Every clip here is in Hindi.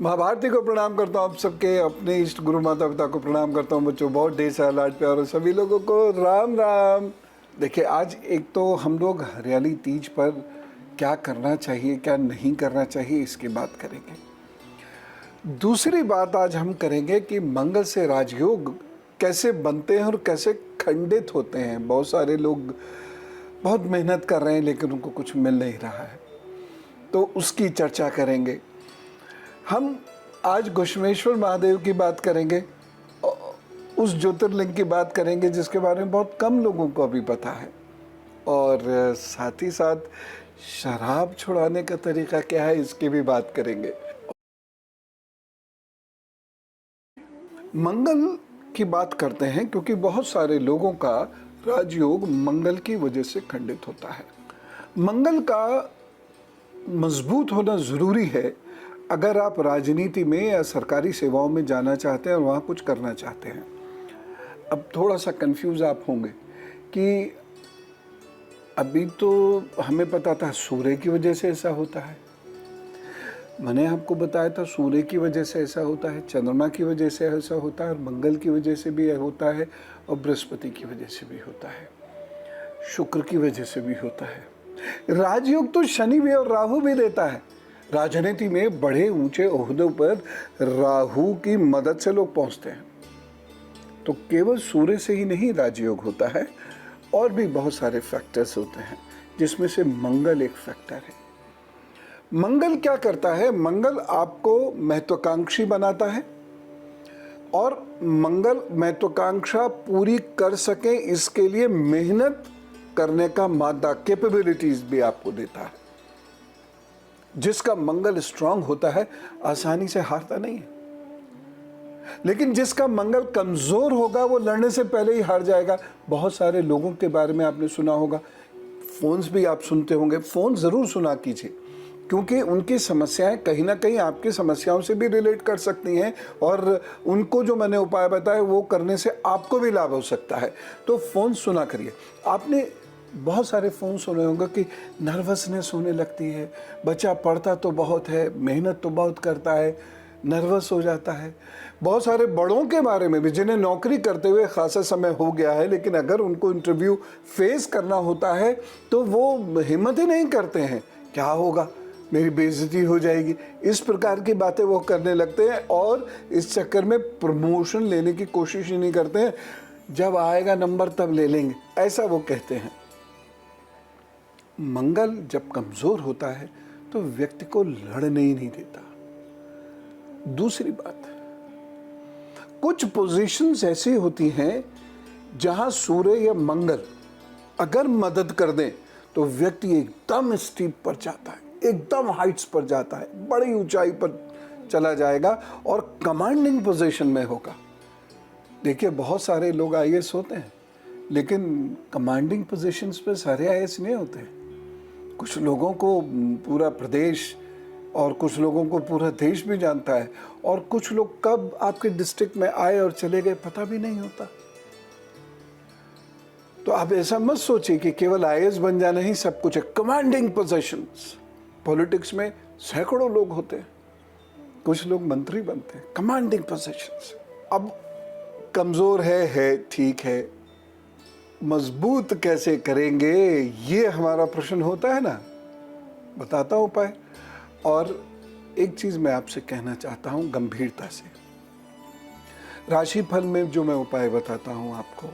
महाभारती को प्रणाम करता हूँ, आप सबके अपने इष्ट गुरु माता पिता को प्रणाम करता हूँ। बच्चों बहुत ढेर सारा लाड प्यार और सभी लोगों को राम राम। देखिए, आज एक तो हम लोग हरियाली तीज पर क्या करना चाहिए क्या नहीं करना चाहिए इसकी बात करेंगे। दूसरी बात आज हम करेंगे कि मंगल से राजयोग कैसे बनते हैं और कैसे खंडित होते हैं। बहुत सारे लोग बहुत मेहनत कर रहे हैं लेकिन उनको कुछ मिल नहीं रहा है, तो उसकी चर्चा करेंगे। हम आज घुश्मेश्वर महादेव की बात करेंगे, उस ज्योतिर्लिंग की बात करेंगे जिसके बारे में बहुत कम लोगों को अभी पता है, और साथ ही साथ शराब छुड़ाने का तरीका क्या है इसकी भी बात करेंगे। मंगल की बात करते हैं क्योंकि बहुत सारे लोगों का राजयोग मंगल की वजह से खंडित होता है। मंगल का मजबूत होना ज़रूरी है अगर आप राजनीति में या सरकारी सेवाओं में जाना चाहते हैं और वहाँ कुछ करना चाहते हैं। अब थोड़ा सा कंफ्यूज आप होंगे कि अभी तो हमें पता था सूर्य की वजह से ऐसा होता है, मैंने आपको बताया था सूर्य की वजह से ऐसा होता है, चंद्रमा की वजह से ऐसा होता है, और मंगल की वजह से भी होता है, और बृहस्पति की वजह से भी होता है, शुक्र की वजह से भी होता है। राजयोग तो शनि भी और राहु भी देता है। राजनीति में बड़े ऊंचे ओहदों पर राहु की मदद से लोग पहुंचते हैं। तो केवल सूर्य से ही नहीं राजयोग होता है, और भी बहुत सारे फैक्टर्स होते हैं जिसमें से मंगल एक फैक्टर है। मंगल क्या करता है? मंगल आपको महत्वाकांक्षी बनाता है, और मंगल महत्वाकांक्षा पूरी कर सके इसके लिए मेहनत करने का मादा, कैपेबिलिटीज भी आपको देता है। जिसका मंगल स्ट्रांग होता है आसानी से हारता नहीं है, लेकिन जिसका मंगल कमजोर होगा वो लड़ने से पहले ही हार जाएगा। बहुत सारे लोगों के बारे में आपने सुना होगा, फोन्स भी आप सुनते होंगे, फोन जरूर सुना कीजिए क्योंकि उनकी समस्याएं कहीं ना कहीं आपकी समस्याओं से भी रिलेट कर सकती हैं, और उनको जो मैंने उपाय बताए वो करने से आपको भी लाभ हो सकता है। तो फोन सुना करिए। आपने बहुत सारे फ़ोन सुने होंगे कि नर्वसनेस होने लगती है, बच्चा पढ़ता तो बहुत है, मेहनत तो बहुत करता है, नर्वस हो जाता है। बहुत सारे बड़ों के बारे में भी जिन्हें नौकरी करते हुए खासा समय हो गया है, लेकिन अगर उनको इंटरव्यू फेस करना होता है तो वो हिम्मत ही नहीं करते हैं, क्या होगा, मेरी बेइज्जती हो जाएगी, इस प्रकार की बातें वो करने लगते हैं, और इस चक्कर में प्रमोशन लेने की कोशिश ही नहीं करते हैं। जब आएगा नंबर तब ले लेंगे, ऐसा वो कहते हैं। मंगल जब कमजोर होता है तो व्यक्ति को लड़ने ही नहीं देता। दूसरी बात, कुछ पोजीशंस ऐसी होती हैं जहां सूर्य या मंगल अगर मदद कर दें तो व्यक्ति एकदम स्टीप पर जाता है, एकदम हाइट्स पर जाता है, बड़ी ऊंचाई पर चला जाएगा और कमांडिंग पोजीशन में होगा। देखिए, बहुत सारे लोग आईएएस होते हैं लेकिन कमांडिंग पोजीशंस पे सारे आईएएस नहीं होते हैं। कुछ लोगों को पूरा प्रदेश और कुछ लोगों को पूरा देश भी जानता है, और कुछ लोग कब आपके डिस्ट्रिक्ट में आए और चले गए पता भी नहीं होता। तो आप ऐसा मत सोचिए कि केवल आईएएस बन जाना ही सब कुछ है। कमांडिंग पोजीशंस, पॉलिटिक्स में सैकड़ों लोग होते हैं, कुछ लोग मंत्री बनते हैं, कमांडिंग पोजीशंस। अब कमजोर है ठीक है, मजबूत कैसे करेंगे ये हमारा प्रश्न होता है ना। बताता हूँ उपाय, और एक चीज मैं आपसे कहना चाहता हूँ गंभीरता से। राशिफल में जो मैं उपाय बताता हूँ आपको,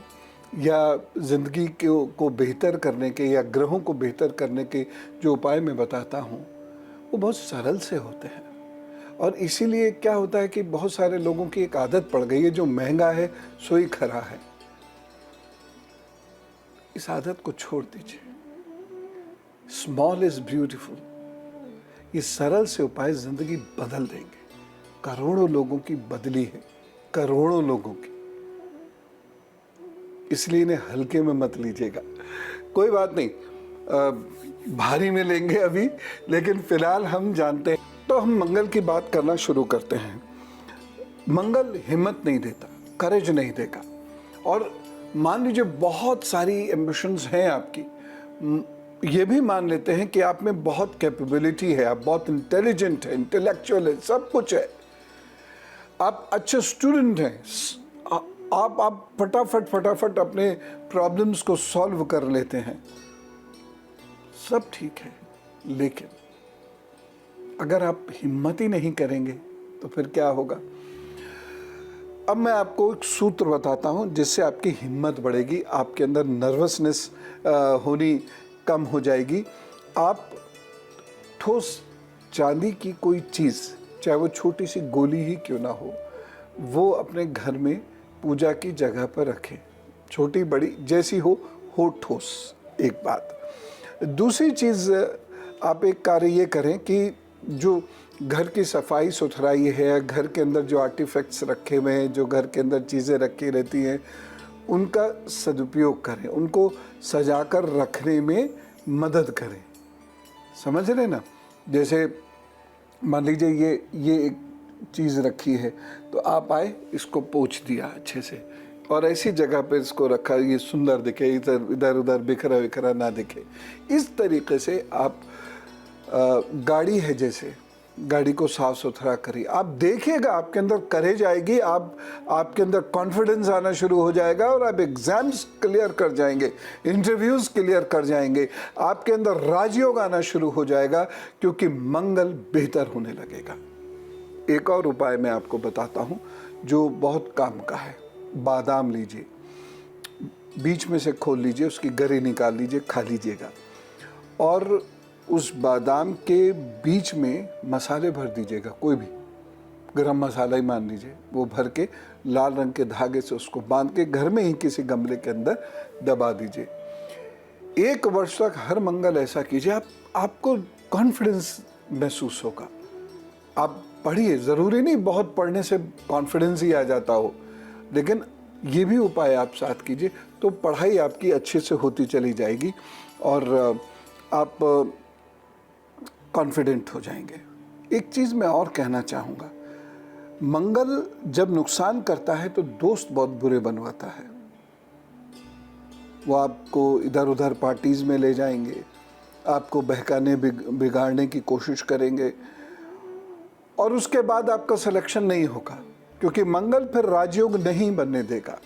या जिंदगी को बेहतर करने के या ग्रहों को बेहतर करने के जो उपाय मैं बताता हूँ वो बहुत सरल से होते हैं, और इसीलिए क्या होता है कि बहुत सारे लोगों की एक आदत पड़ गई है, जो महंगा है सो ही खरा है। इस आदत को छोड़ दीजिए। Small is beautiful. ये सरल से उपाय जिंदगी बदल देंगे। करोड़ों लोगों की बदली है, करोड़ों लोगों की, इसलिए इन्हें हल्के में मत लीजिएगा। कोई बात नहीं, भारी में लेंगे अभी, लेकिन फिलहाल हम जानते हैं। तो हम मंगल की बात करना शुरू करते हैं। मंगल हिम्मत नहीं देता, करेज नहीं देगा, और मान लीजिए बहुत सारी एम्बिशंस हैं आपकी, ये भी मान लेते हैं कि आप में बहुत कैपेबिलिटी है, आप बहुत इंटेलिजेंट है, इंटेलेक्चुअल है, सब कुछ है, आप अच्छे स्टूडेंट हैं, आप फटाफट अपने प्रॉब्लम्स को सॉल्व कर लेते हैं, सब ठीक है। लेकिन अगर आप हिम्मत ही नहीं करेंगे तो फिर क्या होगा? अब मैं आपको एक सूत्र बताता हूं जिससे आपकी हिम्मत बढ़ेगी, आपके अंदर नर्वसनेस होनी कम हो जाएगी। आप ठोस चांदी की कोई चीज़, चाहे वो छोटी सी गोली ही क्यों ना हो, वो अपने घर में पूजा की जगह पर रखें। छोटी बड़ी जैसी हो ठोस। एक बात। दूसरी चीज़, आप एक कार्य ये करें कि जो घर की सफाई सुथराई है, घर के अंदर जो आर्टिफैक्ट्स रखे हुए हैं, जो घर के अंदर चीज़ें रखी रहती हैं, उनका सदुपयोग करें, उनको सजाकर रखने में मदद करें। समझ रहे ना? जैसे मान लीजिए ये एक चीज़ रखी है, तो आप आए, इसको पोंछ दिया अच्छे से और ऐसी जगह पे इसको रखा, ये सुंदर दिखे, इधर उधर बिखरा बिखरा ना दिखे। इस तरीके से आप गाड़ी है, जैसे गाड़ी को साफ सुथरा करिए। आप देखिएगा आपके अंदर करेज आएगी, आपके अंदर कॉन्फिडेंस आना शुरू हो जाएगा और आप एग्जाम्स क्लियर कर जाएंगे, इंटरव्यूज क्लियर कर जाएंगे, आपके अंदर राजयोग आना शुरू हो जाएगा, क्योंकि मंगल बेहतर होने लगेगा। एक और उपाय मैं आपको बताता हूँ जो बहुत काम का है। बादाम लीजिए, बीच में से खोल लीजिए, उसकी गरी निकाल लीजिए, खा लीजिएगा और उस बादाम के बीच में मसाले भर दीजिएगा, कोई भी गरम मसाला ही मान लीजिए, वो भर के लाल रंग के धागे से उसको बांध के घर में ही किसी गमले के अंदर दबा दीजिए। 1 वर्ष तक हर मंगल ऐसा कीजिए, आपको कॉन्फिडेंस महसूस होगा। आप पढ़िए, ज़रूरी नहीं बहुत पढ़ने से कॉन्फिडेंस ही आ जाता हो, लेकिन ये भी उपाय आप साथ कीजिए तो पढ़ाई आपकी अच्छे से होती चली जाएगी और आप कॉन्फिडेंट हो जाएंगे। एक चीज़ मैं और कहना चाहूँगा, मंगल जब नुकसान करता है तो दोस्त बहुत बुरे बनवाता है। वो आपको इधर उधर पार्टीज़ में ले जाएंगे, आपको बहकाने बिगाड़ने की कोशिश करेंगे और उसके बाद आपका सिलेक्शन नहीं होगा, क्योंकि मंगल फिर राजयोग नहीं बनने देगा,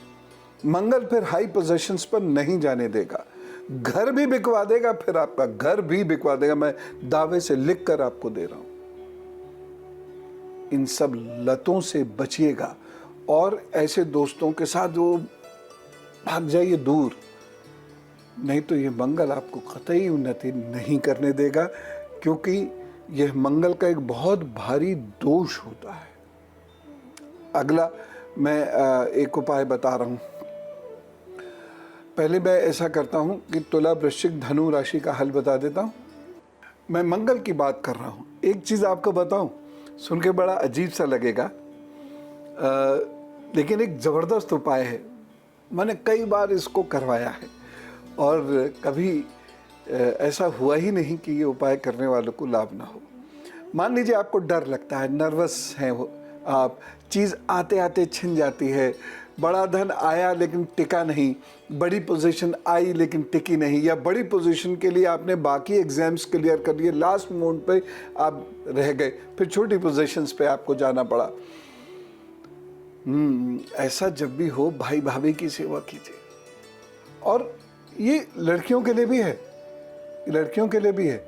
मंगल फिर हाई पोजीशंस पर नहीं जाने देगा, घर भी बिकवा देगा, फिर आपका घर भी बिकवा देगा। मैं दावे से लिख कर आपको दे रहा हूं। इन सब लतों से बचिएगा और ऐसे दोस्तों के साथ वो भाग जाइए दूर, नहीं तो ये मंगल आपको कतई उन्नति नहीं करने देगा, क्योंकि यह मंगल का एक बहुत भारी दोष होता है। अगला मैं एक उपाय बता रहा हूं। पहले मैं ऐसा करता हूं कि तुला वृश्चिक धनु राशि का हल बता देता हूं। मैं मंगल की बात कर रहा हूं। एक चीज़ आपको बताऊं, सुन के बड़ा अजीब सा लगेगा, लेकिन एक ज़बरदस्त उपाय है। मैंने कई बार इसको करवाया है और कभी ऐसा हुआ ही नहीं कि ये उपाय करने वालों को लाभ ना हो। मान लीजिए आपको डर लगता है, नर्वस हैं आप, चीज़ आते आते छिन जाती है, बड़ा धन आया लेकिन टिका नहीं, बड़ी पोजीशन आई लेकिन टिकी नहीं, या बड़ी पोजीशन के लिए आपने बाकी एग्जाम्स क्लियर कर लिए, लास्ट मोमेंट पे आप रह गए, फिर छोटी पोजीशंस पे आपको जाना पड़ा। ऐसा जब भी हो भाई भाभी की सेवा कीजिए। और ये लड़कियों के लिए भी है, लड़कियों के लिए भी है।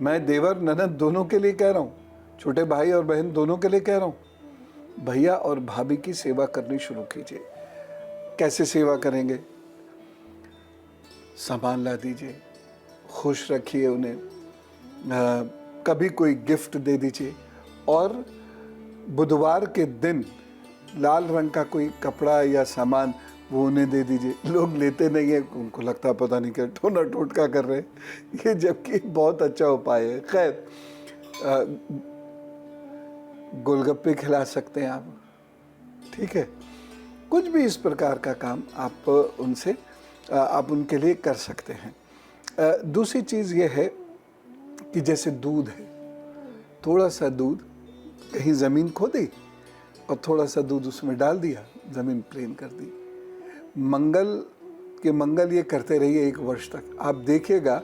मैं देवर ननद दोनों के लिए कह रहा हूँ, छोटे भाई और बहन दोनों के लिए कह रहा हूँ। भैया और भाभी की सेवा करनी शुरू कीजिए। कैसे सेवा करेंगे? सामान ला दीजिए, खुश रखिए उन्हें, कभी कोई गिफ्ट दे दीजिए और बुधवार के दिन लाल रंग का कोई कपड़ा या सामान वो उन्हें दे दीजिए। लोग लेते नहीं है, उनको लगता पता नहीं क्या टोना टोटका कर रहे हैं ये, जबकि बहुत अच्छा उपाय है। खैर, गोलगप्पे खिला सकते हैं आप, ठीक है, कुछ भी इस प्रकार का काम आप उनके लिए कर सकते हैं। दूसरी चीज़ ये है कि जैसे दूध है, थोड़ा सा दूध कहीं ज़मीन खोदी और थोड़ा सा दूध उसमें डाल दिया, ज़मीन प्लेन कर दी। मंगल ये करते रहिए 1 वर्ष तक, आप देखिएगा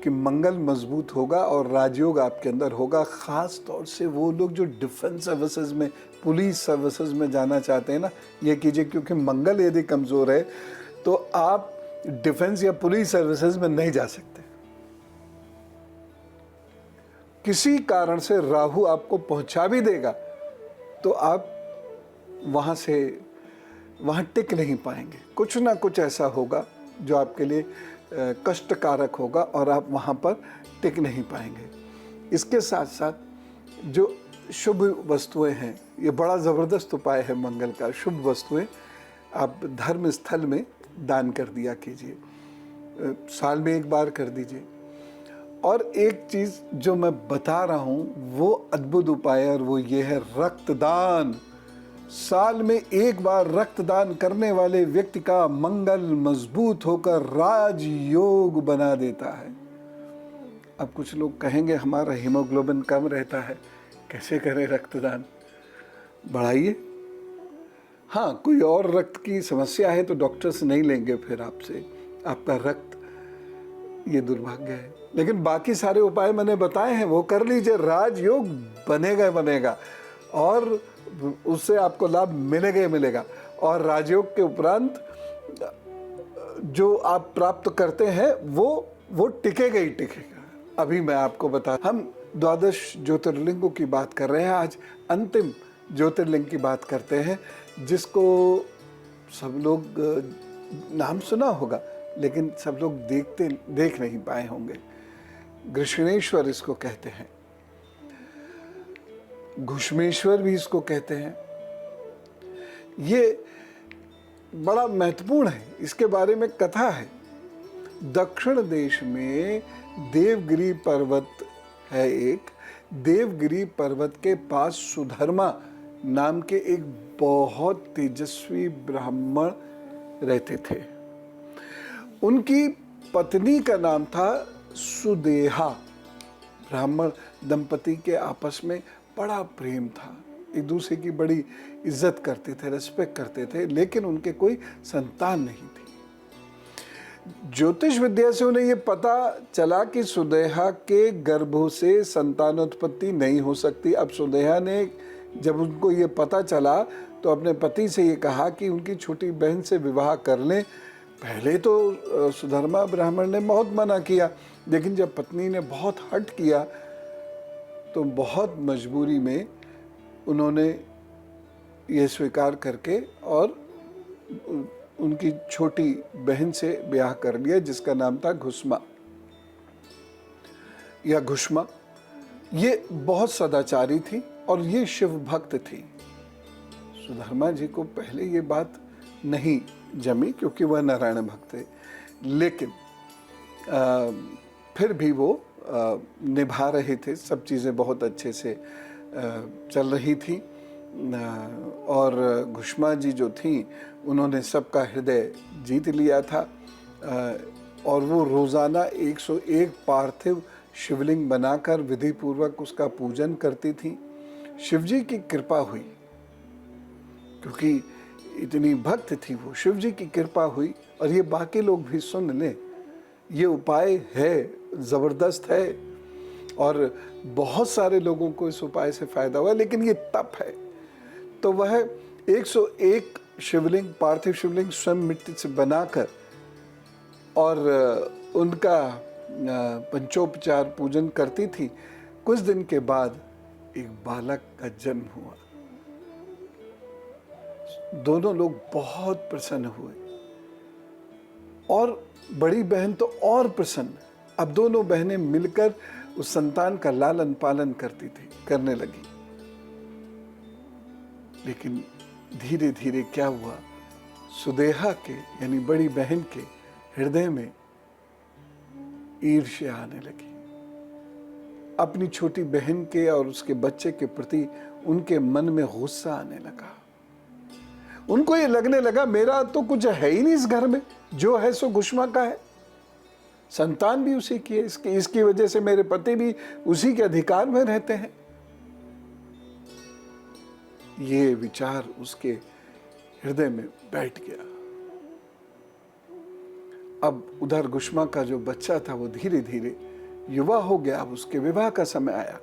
कि मंगल मजबूत होगा और राजयोग आपके अंदर होगा। ख़ास तौर से वो लोग जो डिफेंस सर्विसेज में, पुलिस सर्विसेज में जाना चाहते हैं ना, ये कीजिए, क्योंकि मंगल यदि कमज़ोर है तो आप डिफेंस या पुलिस सर्विसेज में नहीं जा सकते। किसी कारण से राहु आपको पहुंचा भी देगा तो आप वहाँ टिक नहीं पाएंगे। कुछ ना कुछ ऐसा होगा जो आपके लिए कष्टकारक होगा और आप वहाँ पर टिक नहीं पाएंगे। इसके साथ साथ जो शुभ वस्तुएं हैं, ये बड़ा ज़बरदस्त उपाय है मंगल का। शुभ वस्तुएं आप धर्म स्थल में दान कर दिया कीजिए, साल में एक बार कर दीजिए। और एक चीज़ जो मैं बता रहा हूँ वो अद्भुत उपाय है, और वो ये है रक्तदान। साल में एक बार रक्तदान करने वाले व्यक्ति का मंगल मजबूत होकर राजयोग बना देता है। अब कुछ लोग कहेंगे हमारा हीमोग्लोबिन कम रहता है, कैसे करें रक्तदान? बढ़ाइए। हाँ, कोई और रक्त की समस्या है तो डॉक्टर से नहीं लेंगे फिर आपसे, आपका रक्त, ये दुर्भाग्य है। लेकिन बाकी सारे उपाय मैंने बताए हैं वो कर लीजिए, राजयोग बनेगा और उससे आपको लाभ मिलेगा ही मिलेगा। और राजयोग के उपरांत जो आप प्राप्त करते हैं वो टिकेगा ही टिकेगा। अभी मैं आपको हम द्वादश ज्योतिर्लिंगों की बात कर रहे हैं, आज अंतिम ज्योतिर्लिंग की बात करते हैं, जिसको सब लोग नाम सुना होगा लेकिन सब लोग देख नहीं पाए होंगे। घृष्णेश्वर इसको कहते हैं, घुष्मेश्वर भी इसको कहते हैं। ये बड़ा महत्वपूर्ण है, इसके बारे में कथा है। दक्षिण देश में देवगिरी पर्वत है एक, देवगिरी पर्वत के पास सुधर्मा नाम के एक बहुत तेजस्वी ब्राह्मण रहते थे। उनकी पत्नी का नाम था सुदेहा। ब्राह्मण दंपति के आपस में बड़ा प्रेम था, एक दूसरे की बड़ी इज्जत करते थे, रेस्पेक्ट करते थे, लेकिन उनके कोई संतान नहीं थी। ज्योतिष विद्या से उन्हें ये पता चला कि सुदेहा के गर्भ से संतानोत्पत्ति नहीं हो सकती। अब सुदेहा ने जब उनको ये पता चला तो अपने पति से ये कहा कि उनकी छोटी बहन से विवाह कर लें। पहले तो सुधर्मा ब्राह्मण ने बहुत मना किया, लेकिन जब पत्नी ने बहुत हठ किया तो बहुत मजबूरी में उन्होंने ये स्वीकार करके और उनकी छोटी बहन से ब्याह कर लिया, जिसका नाम था घुष्मा या घुष्मा। ये बहुत सदाचारी थी और ये शिव भक्त थी। सुधर्मा जी को पहले ये बात नहीं जमी क्योंकि वह नारायण भक्त थे, लेकिन फिर भी वो निभा रहे थे, सब चीज़ें बहुत अच्छे से चल रही थी। और घुष्मा जी जो थी उन्होंने सबका हृदय जीत लिया था, और वो रोज़ाना 101 पार्थिव शिवलिंग बनाकर विधि पूर्वक उसका पूजन करती थी। शिवजी की कृपा हुई, क्योंकि इतनी भक्त थी वो, शिवजी की कृपा हुई। और ये बाकी लोग भी सुन लें, ये उपाय है, ज़बरदस्त है, और बहुत सारे लोगों को इस उपाय से फ़ायदा हुआ। लेकिन ये तप है, तो वह 101 शिवलिंग, पार्थिव शिवलिंग स्वयं मिट्टी से बनाकर और उनका पंचोपचार पूजन करती थी। कुछ दिन के बाद एक बालक का जन्म हुआ। दोनों लोग बहुत प्रसन्न हुए और बड़ी बहन तो और प्रसन्न। अब दोनों बहनें मिलकर उस संतान का लालन पालन करने लगी। लेकिन धीरे धीरे क्या हुआ, सुदेहा के यानी बड़ी बहन के हृदय में ईर्ष्या आने लगी। अपनी छोटी बहन के और उसके बच्चे के प्रति उनके मन में गुस्सा आने लगा। उनको ये लगने लगा मेरा तो कुछ है ही नहीं इस घर में, जो है सो घुष्मा का है, संतान भी उसी की है, इसकी वजह से मेरे पति भी उसी के अधिकार में रहते हैं। ये विचार उसके हृदय में बैठ गया। अब उधर घुष्मा का जो बच्चा था वो धीरे धीरे युवा हो गया, अब उसके विवाह का समय आया,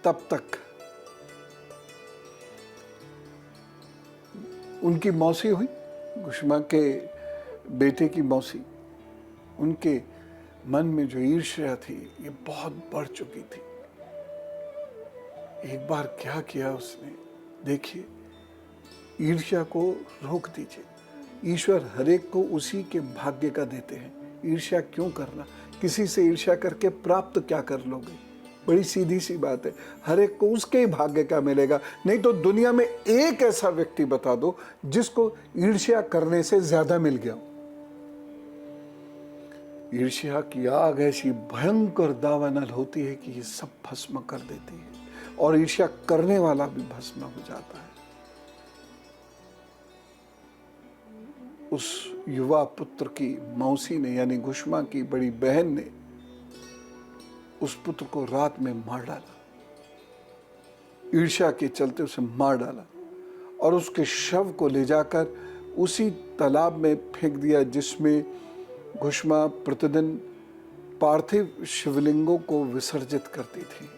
तब तक उनकी मौसी हुई, गुशमा के बेटे की मौसी। उनके मन में जो ईर्ष्या थी ये बहुत बढ़ चुकी थी। एक बार क्या किया उसने, देखिए, ईर्ष्या को रोक दीजिए। ईश्वर हरेक को उसी के भाग्य का देते हैं। ईर्ष्या क्यों करना? किसी से ईर्ष्या करके प्राप्त क्या कर लोगे? बड़ी सीधी सी बात है, हरेक को उसके ही भाग्य का मिलेगा। नहीं तो दुनिया में एक ऐसा व्यक्ति बता दो जिसको ईर्ष्या करने से ज्यादा मिल गया। ईर्ष्या की आग ऐसी भयंकर दावानल होती है कि ये सब भस्म कर देती है, और ईर्ष्या करने वाला भी भस्म हो जाता है। उस युवा पुत्र की मौसी ने, यानी गुशमा की बड़ी बहन ने, उस पुत्र को रात में मार डाला। ईर्ष्या के चलते उसे मार डाला और उसके शव को ले जाकर उसी तालाब में फेंक दिया जिसमें गुशमा प्रतिदिन पार्थिव शिवलिंगों को विसर्जित करती थी।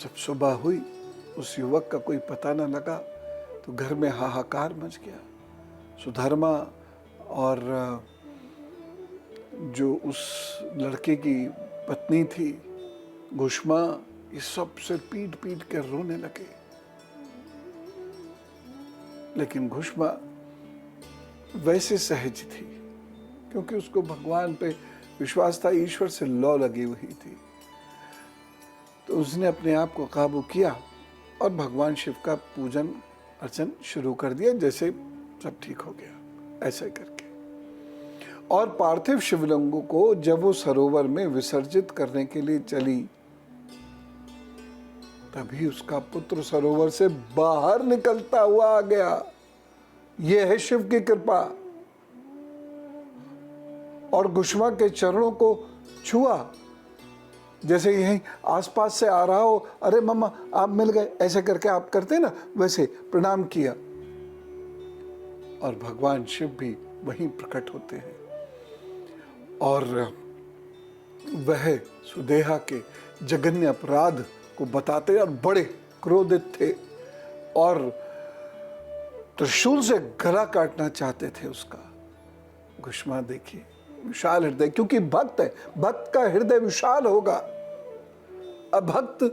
जब सुबह हुई, उस युवक का कोई पता न लगा तो घर में हाहाकार मच गया। सुधर्मा और जो उस लड़के की पत्नी थी गुशमा, ये सब सिर पीट पीट कर रोने लगे। लेकिन गुशमा वैसे सहज थी क्योंकि उसको भगवान पे विश्वास था, ईश्वर से लौ लगी हुई थी। तो उसने अपने आप को काबू किया और भगवान शिव का पूजन अर्चन शुरू कर दिया, जैसे सब ठीक हो गया, ऐसा करके। और पार्थिव शिवलिंगों को जब वो सरोवर में विसर्जित करने के लिए चली, तभी उसका पुत्र सरोवर से बाहर निकलता हुआ आ गया। यह है शिव की कृपा। और गुशमा के चरणों को छुआ, जैसे यहीं आसपास से आ रहा हो, अरे मम्मा आप मिल गए, ऐसे करके आप करते ना, वैसे प्रणाम किया। और भगवान शिव भी वहीं प्रकट होते हैं और वह सुदेहा के जघन्य अपराध को बताते और बड़े क्रोधित थे और त्रिशूल से गला काटना चाहते थे उसका। गुशमा देखिए, विशाल हृदय, क्योंकि भक्त है, भक्त का हृदय विशाल होगा। अब भक्त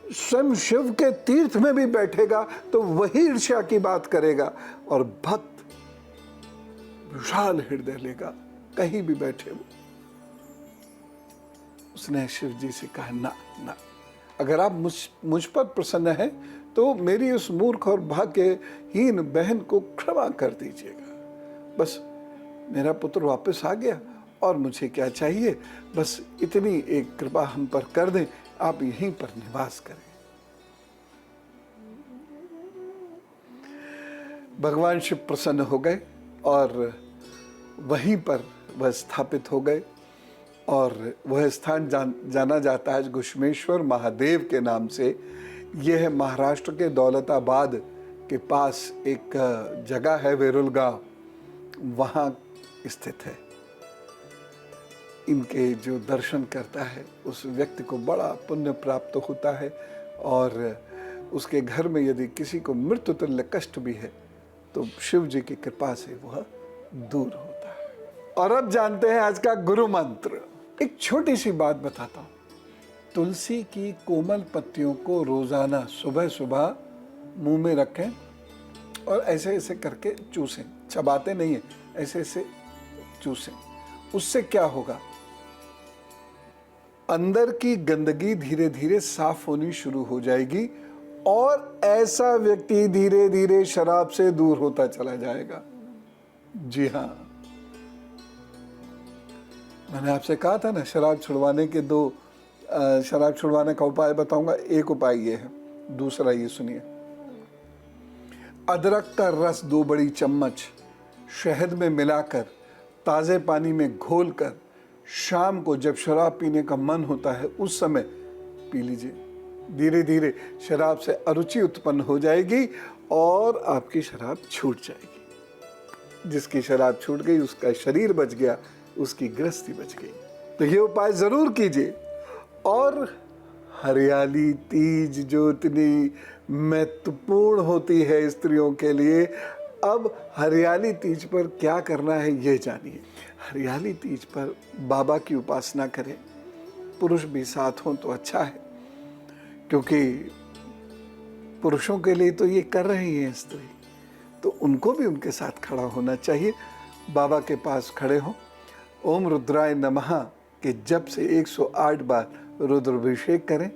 स्वयं शिव के तीर्थ में भी बैठेगा तो वही ईर्ष्या की बात करेगा, और भक्त विशाल हृदय लेगा, कहीं भी बैठे वो। उसने शिव जी से कहा, ना ना, अगर आप मुझ पर प्रसन्न हैं तो मेरी उस मूर्ख और भाग्यहीन बहन को क्षमा कर दीजिएगा। बस मेरा पुत्र वापस आ गया और मुझे क्या चाहिए, बस इतनी एक कृपा हम पर कर दें, आप यहीं पर निवास करें। भगवान शिव प्रसन्न हो गए और वहीं पर वह स्थापित हो गए, और वह स्थान जाना जाता है गुशमेश्वर महादेव के नाम से। यह है महाराष्ट्र के दौलताबाद के पास एक जगह है, वेरुल गांव, वहाँ स्थित है। इनके जो दर्शन करता है उस व्यक्ति को बड़ा पुण्य प्राप्त होता है, और उसके घर में यदि किसी को मृत्यु तुल्य कष्ट भी है तो शिव जी की कृपा से वह दूर होता है। और अब जानते हैं आज का गुरु मंत्र। एक छोटी सी बात बताता हूँ। तुलसी की कोमल पत्तियों को रोजाना सुबह सुबह मुंह में रखें और ऐसे ऐसे करके चूसें, चबाते नहीं है, ऐसे ऐसे चूसें। उससे क्या होगा, अंदर की गंदगी धीरे धीरे साफ होनी शुरू हो जाएगी और ऐसा व्यक्ति धीरे धीरे शराब से दूर होता चला जाएगा। जी हाँ, मैंने आपसे कहा था ना, शराब छुड़वाने के शराब छुड़वाने का उपाय बताऊंगा। एक उपाय ये है, दूसरा ये सुनिए। अदरक का रस 2 बड़ी चम्मच शहद में मिलाकर ताज़े पानी में घोलकर शाम को जब शराब पीने का मन होता है उस समय पी लीजिए। धीरे धीरे शराब से अरुचि उत्पन्न हो जाएगी और आपकी शराब छूट जाएगी। जिसकी शराब छूट गई उसका शरीर बच गया, उसकी गृहस्थी बच गई। तो ये उपाय ज़रूर कीजिए। और हरियाली तीज जो इतनी महत्वपूर्ण होती है स्त्रियों के लिए, अब हरियाली तीज पर क्या करना है ये जानिए। हरियाली तीज पर बाबा की उपासना करें। पुरुष भी साथ हों तो अच्छा है, क्योंकि पुरुषों के लिए तो ये कर रही है स्त्री, तो उनको भी उनके साथ खड़ा होना चाहिए। बाबा के पास खड़े हों, ओम रुद्राय नमः के जप से 108 बार रुद्राभिषेक करें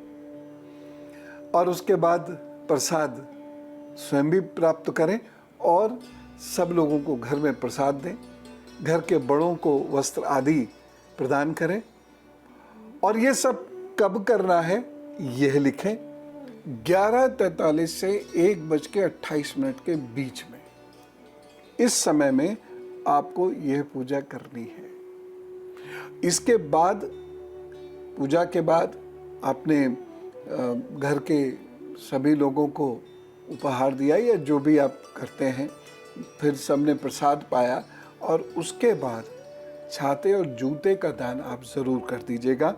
और उसके बाद प्रसाद स्वयं भी प्राप्त करें और सब लोगों को घर में प्रसाद दें। घर के बड़ों को वस्त्र आदि प्रदान करें। और ये सब कब करना है यह लिखें, 11:43 से 1:28 के बीच में। इस समय में आपको यह पूजा करनी है। इसके बाद, पूजा के बाद आपने घर के सभी लोगों को उपहार दिया या जो भी आप करते हैं, फिर सबने प्रसाद पाया और उसके बाद छाते और जूते का दान आप ज़रूर कर दीजिएगा।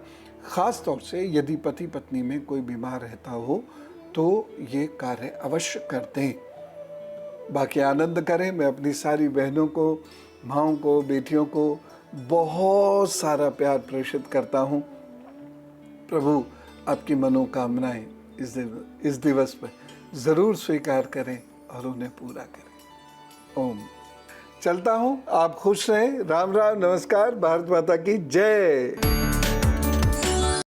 ख़ास तौर से यदि पति पत्नी में कोई बीमार रहता हो तो ये कार्य अवश्य कर दें। बाकी आनंद करें। मैं अपनी सारी बहनों को, माँओं को, बेटियों को बहुत सारा प्यार प्रेषित करता हूँ। प्रभु आपकी मनोकामनाएं इस दिवस पर ज़रूर स्वीकार करें और उन्हें पूरा करें। ओम। चलता हूँ, आप खुश रहें। राम राम, नमस्कार, भारत माता की जय।